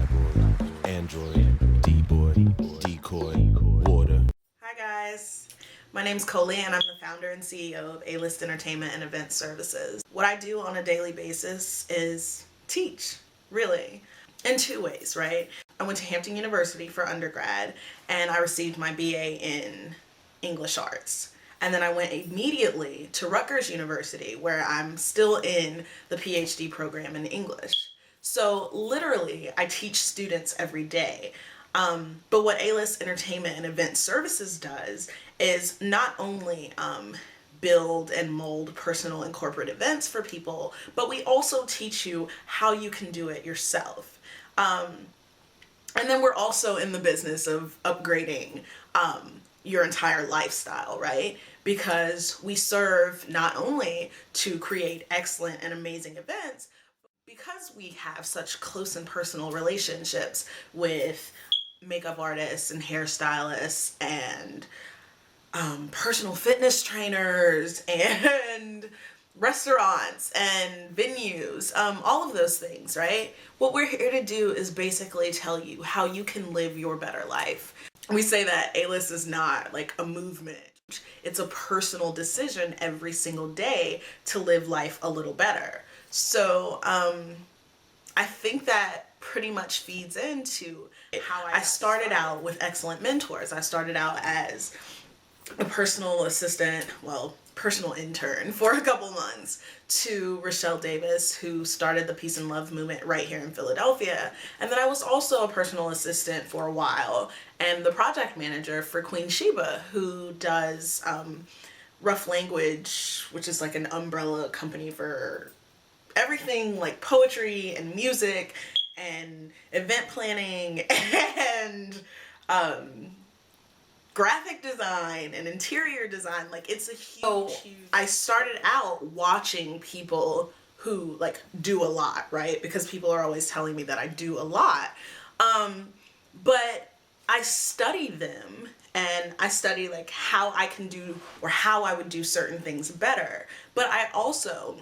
Cyborg, Android, D-Boy, Decoy, Water. Hi guys, my name's Coley and I'm the founder and CEO of A-List Entertainment and Event Services. What I do on a daily basis is teach, really, in two ways, right? I went to Hampton University for undergrad and I received my BA in English Arts. And then I went immediately to Rutgers University where I'm still in the PhD program in English. So literally, I teach students every day. But what A-List Entertainment and Event Services does is not only build and mold personal and corporate events for people, but we also teach you how you can do it yourself. And then we're also in the business of upgrading your entire lifestyle, right? Because we serve not only to create excellent and amazing events, because we have such close and personal relationships with makeup artists and hairstylists and personal fitness trainers and restaurants and venues, all of those things, right? What we're here to do is basically tell you how you can live your better life. We say that A-List is not like a movement. It's a personal decision every single day to live life a little better. So I think that pretty much feeds into how I started out with excellent mentors. I started out as a personal assistant, personal intern for a couple months to Rochelle Davis, who started the Peace and Love movement right here in Philadelphia. And then I was also a personal assistant for a while and the project manager for Queen Sheba, who does Rough Language, which is like an umbrella company for everything like poetry and music and event planning and graphic design and interior design. Like, it's a huge. I started out watching people who like do a lot, right? Because people are always telling me that I do a lot. But I study them and I study like how I can do or how I would do certain things better. But I also,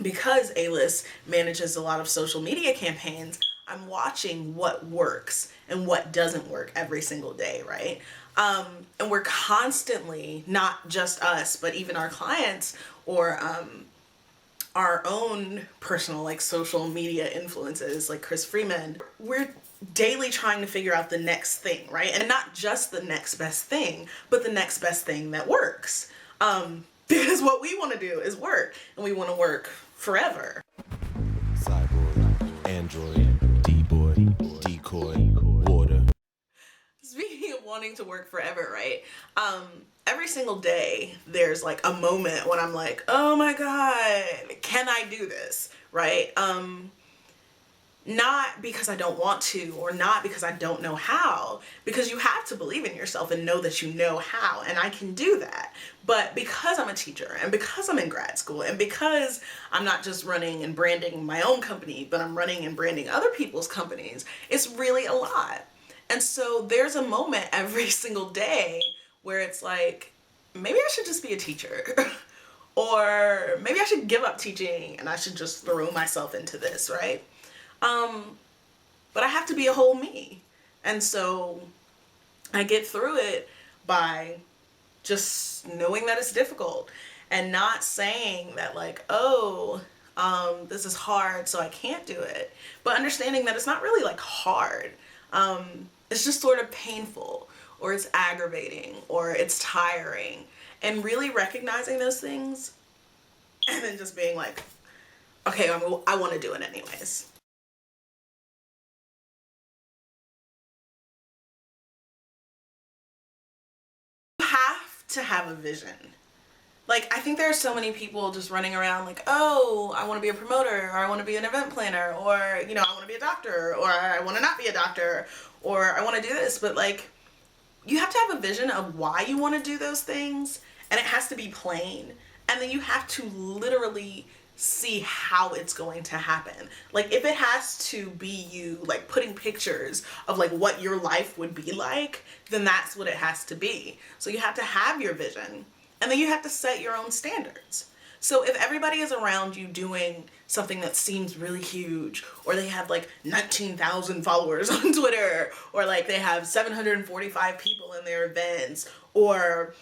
because A-List manages a lot of social media campaigns, I'm watching what works and what doesn't work every single day, right? And we're constantly, not just us, but even our clients or our own personal like social media influences like Chris Freeman, we're daily trying to figure out the next thing, right? And not just the next best thing, but the next best thing that works. Because what we want to do is work, and we want to work forever. Cyborg, Android, D-Boy, Decoy, Water. Speaking of wanting to work forever, right? Every single day there's like a moment when I'm like, oh my God, can I do this, right? Not because I don't want to or not because I don't know how, because you have to believe in yourself and know that you know how, and I can do that. But because I'm a teacher and because I'm in grad school and because I'm not just running and branding my own company, but I'm running and branding other people's companies, it's really a lot. And so there's a moment every single day where it's like, maybe I should just be a teacher. Or maybe I should give up teaching and I should just throw myself into this, right? But I have to be a whole me. And so I get through it by just knowing that it's difficult and not saying that like, oh, this is hard, so I can't do it. But understanding that it's not really like hard. It's just sort of painful, or it's aggravating, or it's tiring. And really recognizing those things and then just being like, okay, I want to do it anyways. To have a vision. Like, I think there are so many people just running around like, oh, I want to be a promoter, or I want to be an event planner, or, you know, I want to be a doctor, or I want to not be a doctor, or I want to do this. But like, you have to have a vision of why you want to do those things, and it has to be plain. And then you have to literally see how it's going to happen. Like, if it has to be you like putting pictures of like what your life would be like, then that's what it has to be. So you have to have your vision, and then you have to set your own standards. So if everybody is around you doing something that seems really huge, or they have like 19,000 followers on Twitter, or like they have 745 people in their events, or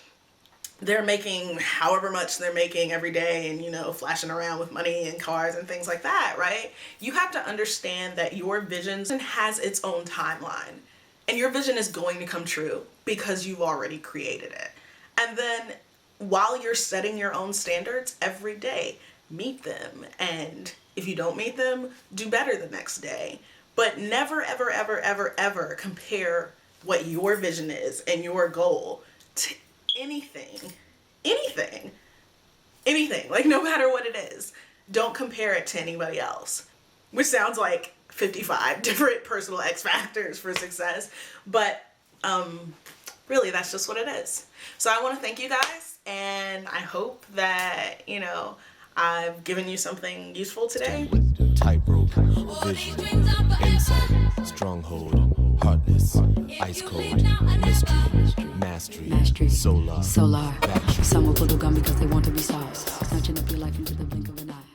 they're making however much they're making every day and, you know, flashing around with money and cars and things like that, right? You have to understand that your vision has its own timeline, and your vision is going to come true because you've already created it. And then while you're setting your own standards every day, meet them. And if you don't meet them, do better the next day. But never, ever, ever, ever, ever compare what your vision is and your goal to anything, like no matter what it is. Don't compare it to anybody else, which sounds like 55 different personal X factors for success. But really, that's just what it is. So I want to thank you guys, and I hope that, you know, I've given you something useful today. Tightrope, vision, insight, stronghold, heartless, ice cold, mystery, mastery, solar, Solar. Some will pull the gun because they want to be sauced. Snatching up your life into the blink of an eye.